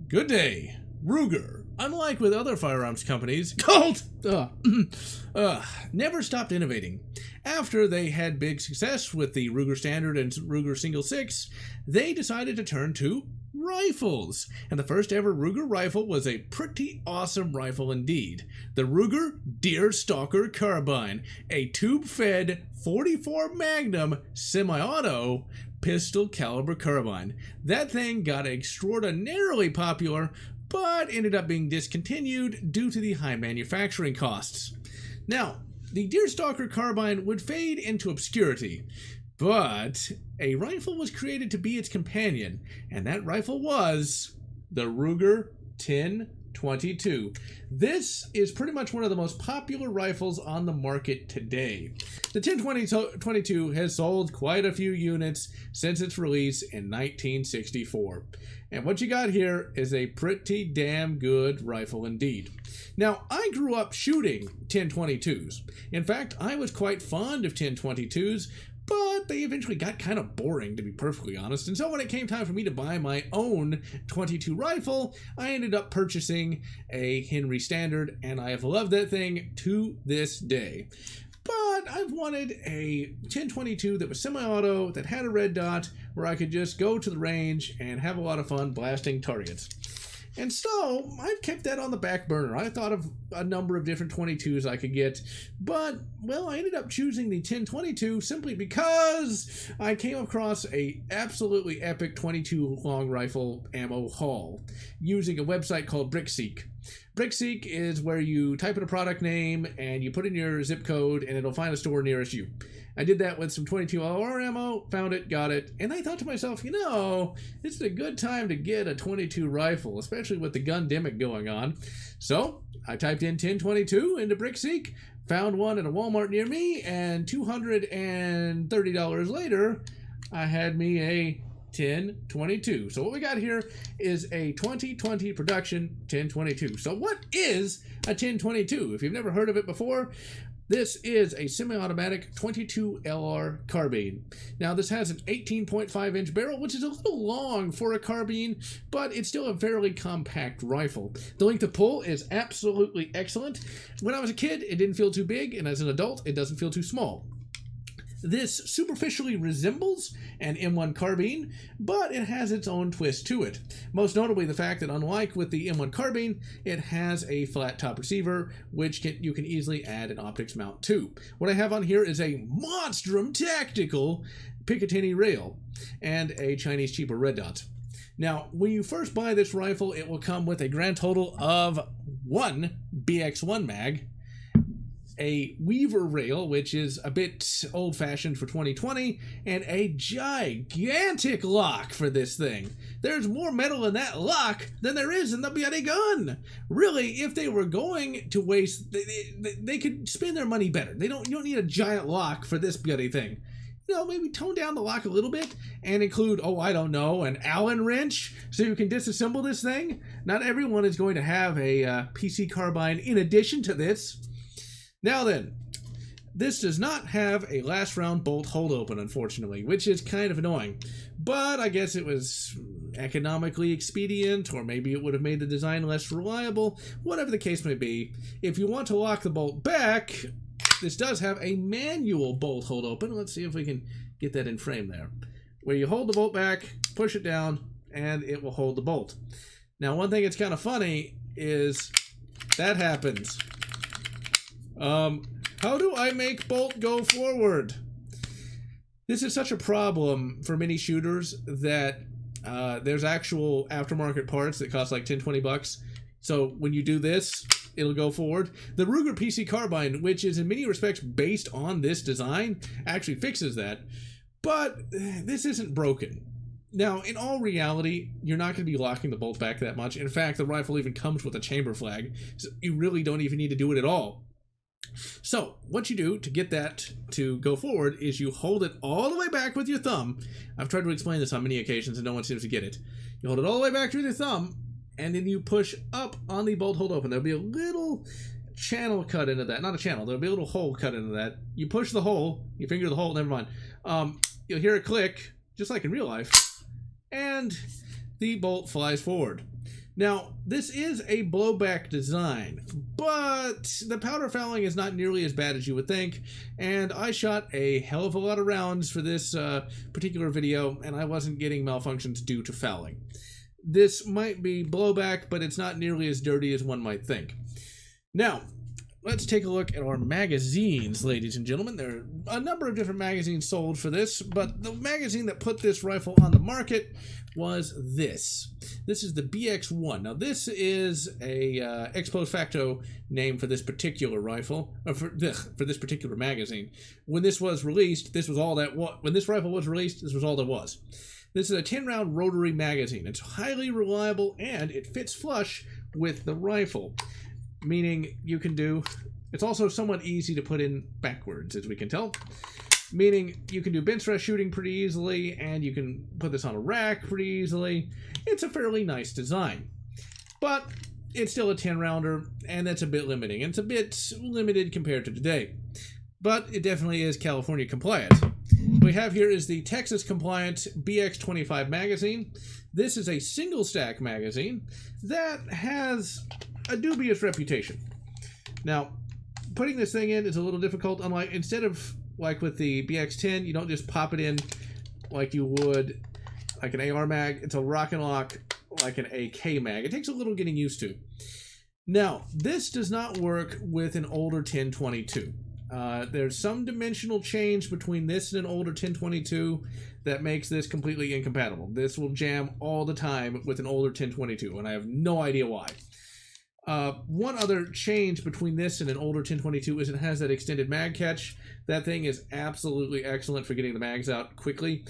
Good day, Ruger. Unlike with other firearms companies, Colt never stopped innovating. After they had big success with the Ruger Standard and Ruger Single 6, they decided to turn to rifles. And the first ever Ruger rifle was a pretty awesome rifle indeed. The Ruger Deer Stalker Carbine, a tube-fed 44 Magnum semi-auto pistol caliber carbine. That thing got extraordinarily popular, but ended up being discontinued due to the high manufacturing costs. Now, the Deerstalker carbine would fade into obscurity, but a rifle was created to be its companion, and that rifle was the Ruger 1022. This is pretty much one of the most popular rifles on the market today. The 1022 has sold quite a few units since its release in 1964. And what you got here is a pretty damn good rifle indeed. Now, I grew up shooting 1022s. In fact, I was quite fond of 1022s, but they eventually got kind of boring, to be perfectly honest. And so when it came time for me to buy my own 22 rifle, I ended up purchasing a Henry Standard, and I have loved that thing to this day. But I've wanted a 1022 that was semi-auto, that had a red dot, where I could just go to the range and have a lot of fun blasting targets. And so, I've kept that on the back burner. I thought of a number of different 22s I could get, but, well, I ended up choosing the 1022 simply because I came across a absolutely epic 22 long rifle ammo haul using a website called BrickSeek. BrickSeek is where you type in a product name and you put in your zip code and it'll find a store nearest you. I did that with some 22 LR ammo, found it, got it, and I thought to myself, you know, this is a good time to get a 22 rifle, especially with the gundemic going on. So I typed in 1022 into BrickSeek, found one at a Walmart near me, and $230 later, I had me a 1022. So what we got here is a 2020 production 1022. So what is a 1022? If you've never heard of it before, this is a semi-automatic 22 LR carbine. Now this has an 18.5 inch barrel, which is a little long for a carbine, but it's still a fairly compact rifle. The length of pull is absolutely excellent. When I was a kid, it didn't feel too big, and as an adult, it doesn't feel too small. This superficially resembles an M1 carbine, but it has its own twist to it. Most notably the fact that unlike with the M1 carbine, it has a flat top receiver, which you can easily add an optics mount to. What I have on here is a Monstrum Tactical Picatinny rail and a Chinese cheaper red dot. Now, when you first buy this rifle, it will come with a grand total of one BX1 mag, a Weaver rail, which is a bit old-fashioned for 2020, and a gigantic lock for this thing. There's more metal in that lock than there is in the bloody gun. Really, if they were going to waste, they could spend their money better. You don't need a giant lock for this bloody thing. You know, maybe tone down the lock a little bit and include, oh, I don't know, an Allen wrench so you can disassemble this thing. Not everyone is going to have a PC carbine in addition to this. Now then, this does not have a last round bolt hold open, unfortunately, which is kind of annoying. But I guess it was economically expedient, or maybe it would have made the design less reliable. Whatever the case may be, if you want to lock the bolt back, this does have a manual bolt hold open. Let's see if we can get that in frame there. Where you hold the bolt back, push it down, and it will hold the bolt. Now, one thing that's kind of funny is that happens. How do I make bolt go forward? This is such a problem for many shooters that there's actual aftermarket parts that cost like $10-20. So when you do this, it'll go forward. The Ruger PC carbine, which is in many respects based on this design, actually fixes that. But this isn't broken. Now, in all reality, you're not going to be locking the bolt back that much. In fact, the rifle even comes with a chamber flag, so you really don't even need to do it at all. So, what you do to get that to go forward is you hold it all the way back with your thumb. I've tried to explain this on many occasions and no one seems to get it. You hold it all the way back with your thumb, and then you push up on the bolt hold open. There'll be a little channel cut into that. Not a channel, there'll be a little hole cut into that. You push the hole, you finger the hole, never mind. You'll hear a click, just like in real life, and the bolt flies forward. Now, this is a blowback design, but the powder fouling is not nearly as bad as you would think, and I shot a hell of a lot of rounds for this particular video, and I wasn't getting malfunctions due to fouling. This might be blowback, but it's not nearly as dirty as one might think. Now, let's take a look at our magazines, ladies and gentlemen. There are a number of different magazines sold for this, but the magazine that put this rifle on the market was this. This is the BX1. Now, this is a ex post facto name for this particular rifle, or for this particular magazine. When this was released, this was all that was. When this rifle was released, this was all there was. This is a 10-round rotary magazine. It's highly reliable, and it fits flush with the rifle, meaning you can do... It's also somewhat easy to put in backwards, as we can tell, meaning you can do bench rest shooting pretty easily, and you can put this on a rack pretty easily. It's a fairly nice design, but it's still a 10-rounder, and that's a bit limiting. It's a bit limited compared to today, but it definitely is California compliant. What we have here is the Texas compliant BX25 magazine. This is a single stack magazine that has a dubious reputation. Now, putting this thing in is a little difficult. Unlike, instead of like with the BX10, you don't just pop it in like you would like an AR mag. It's a rock and lock like an AK mag. It takes a little getting used to. Now, this does not work with an older 1022. There's some dimensional change between this and an older 1022 that makes this completely incompatible. This will jam all the time with an older 1022, and I have no idea why. One other change between this and an older 1022 is it has that extended mag catch. That thing is absolutely excellent for getting the mags out quickly.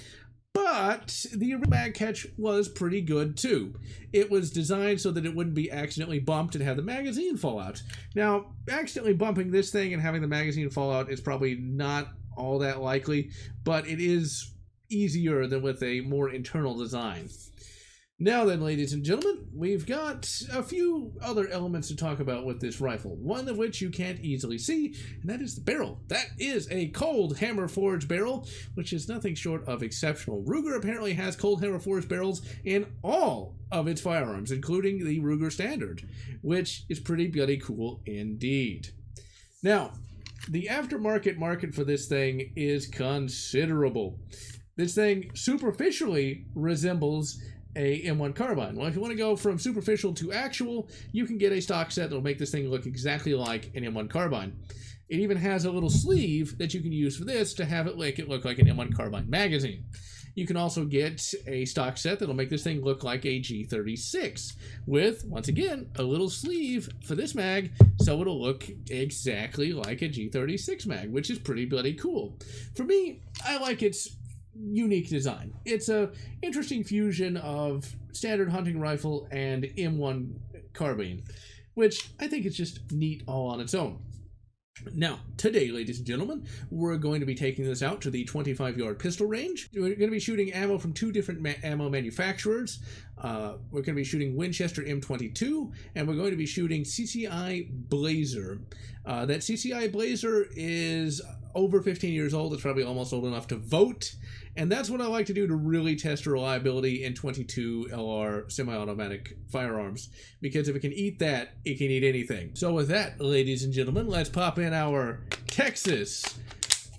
But the mag catch was pretty good too. It was designed so that it wouldn't be accidentally bumped and have the magazine fall out. Now, accidentally bumping this thing and having the magazine fall out is probably not all that likely, but it is easier than with a more internal design. Now then, ladies and gentlemen, we've got a few other elements to talk about with this rifle, one of which you can't easily see, and that is the barrel. That is a cold hammer forged barrel, which is nothing short of exceptional. Ruger apparently has cold hammer forged barrels in all of its firearms, including the Ruger Standard, which is pretty bloody cool indeed. Now, the aftermarket market for this thing is considerable. This thing superficially resembles a M1 carbine. Well, if you want to go from superficial to actual, you can get a stock set that will make this thing look exactly like an M1 carbine. It even has a little sleeve that you can use for this to have it look like an M1 carbine magazine. You can also get a stock set that'll make this thing look like a G36 with, once again, a little sleeve for this mag so it'll look exactly like a G36 mag, which is pretty bloody cool. For me, I like its unique design. It's a interesting fusion of standard hunting rifle and M1 carbine, which I think is just neat all on its own. Now, today, ladies and gentlemen, we're going to be taking this out to the 25-yard pistol range. We're going to be shooting ammo from two different ammo manufacturers. We're going to be shooting Winchester M22, and we're going to be shooting CCI Blazer. That CCI Blazer is over 15 years old. It's probably almost old enough to vote. And that's what I like to do to really test reliability in 22 LR semi-automatic firearms. Because if it can eat that, it can eat anything. So with that, ladies and gentlemen, let's pop in our Texas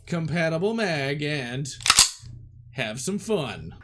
compatible mag and have some fun.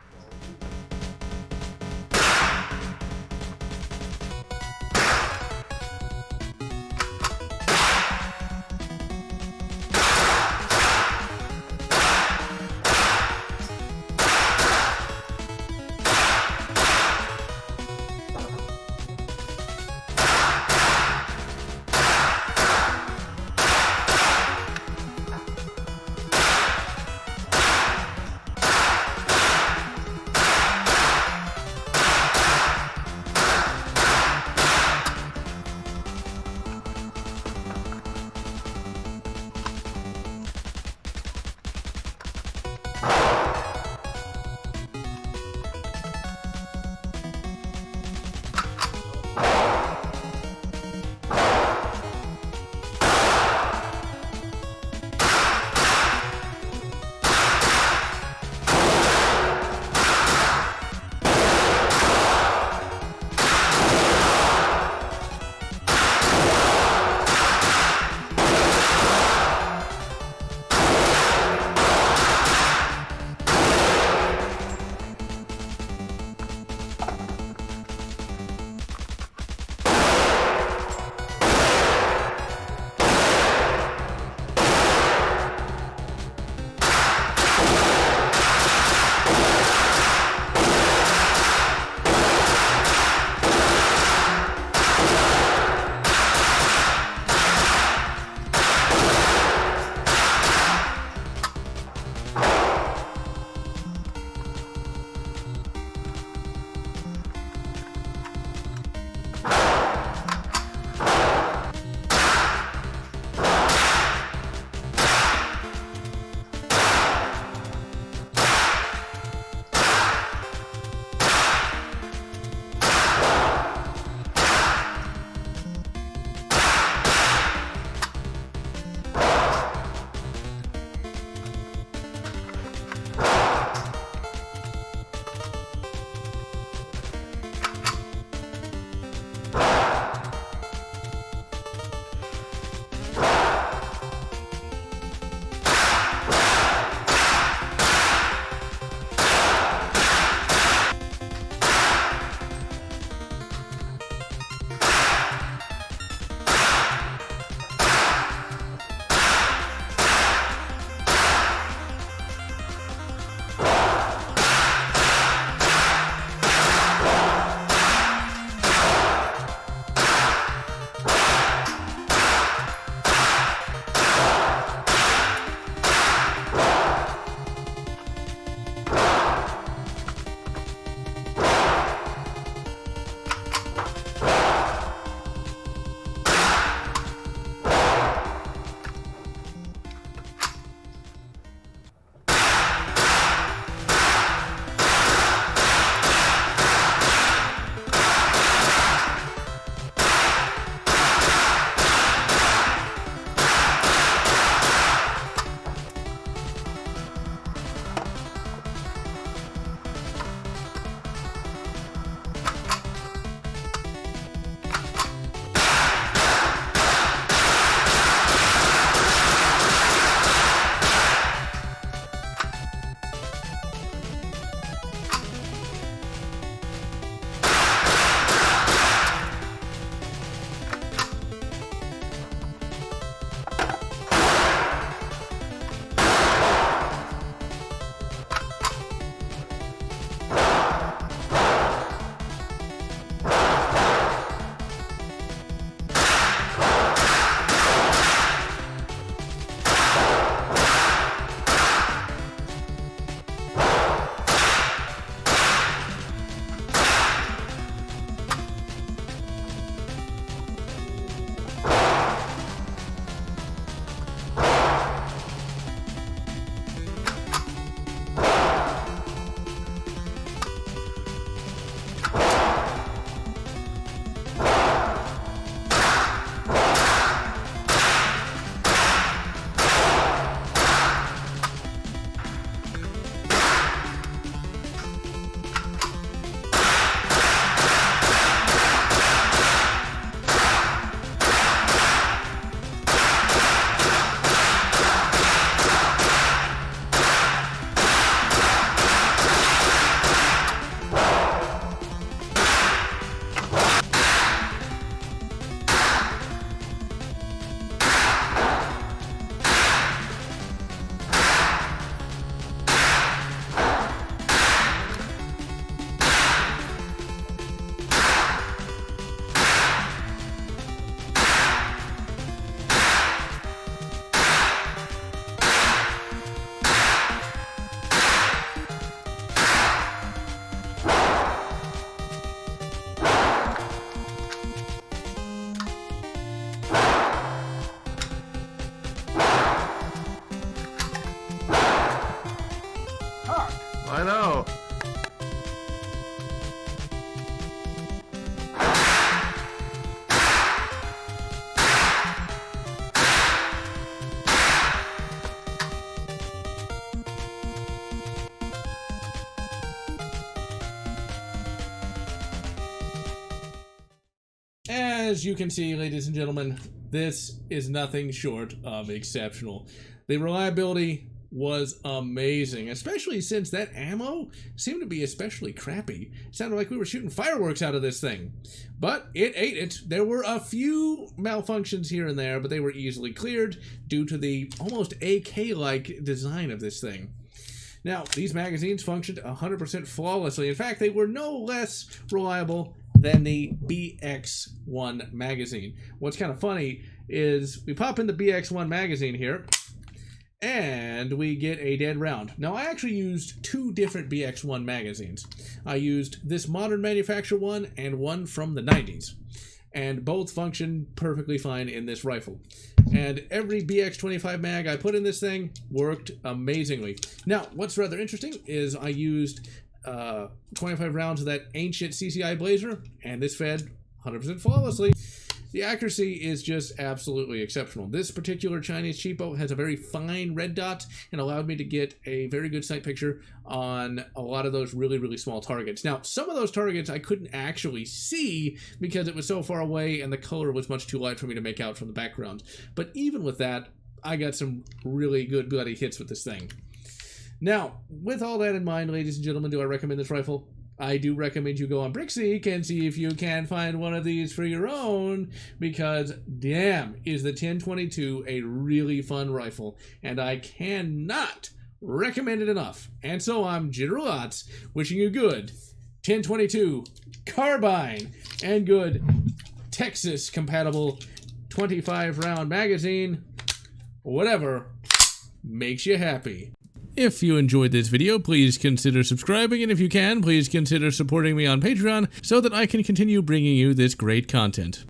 as you can see, ladies and gentlemen, this is nothing short of exceptional. The reliability was amazing, especially since that ammo seemed to be especially crappy. It sounded like we were shooting fireworks out of this thing. But it ate it. There were a few malfunctions here and there, but they were easily cleared due to the almost AK-like design of this thing. Now, these magazines functioned 100% flawlessly. In fact, they were no less reliable than the BX1 magazine. What's kind of funny is we pop in the BX1 magazine here, and we get a dead round. Now, I actually used two different BX1 magazines. I used this modern manufacture one and one from the 90s. And both function perfectly fine in this rifle. And every BX25 mag I put in this thing worked amazingly. Now, what's rather interesting is I used 25 rounds of that ancient CCI Blazer, and this fed 100% flawlessly. The accuracy is just absolutely exceptional. This particular Chinese cheapo has a very fine red dot and allowed me to get a very good sight picture on a lot of those really, really small targets. Now, some of those targets I couldn't actually see because it was so far away and the color was much too light for me to make out from the background. But even with that, I got some really good bloody hits with this thing. Now, with all that in mind, ladies and gentlemen, do I recommend this rifle? I do recommend you go on Brickseek and see if you can find one of these for your own, because damn, is the 1022 a really fun rifle, and I cannot recommend it enough. And so I'm GeneralLotz, wishing you good 1022 carbine and good Texas compatible 25 round magazine, whatever makes you happy. If you enjoyed this video, please consider subscribing, and if you can, please consider supporting me on Patreon so that I can continue bringing you this great content.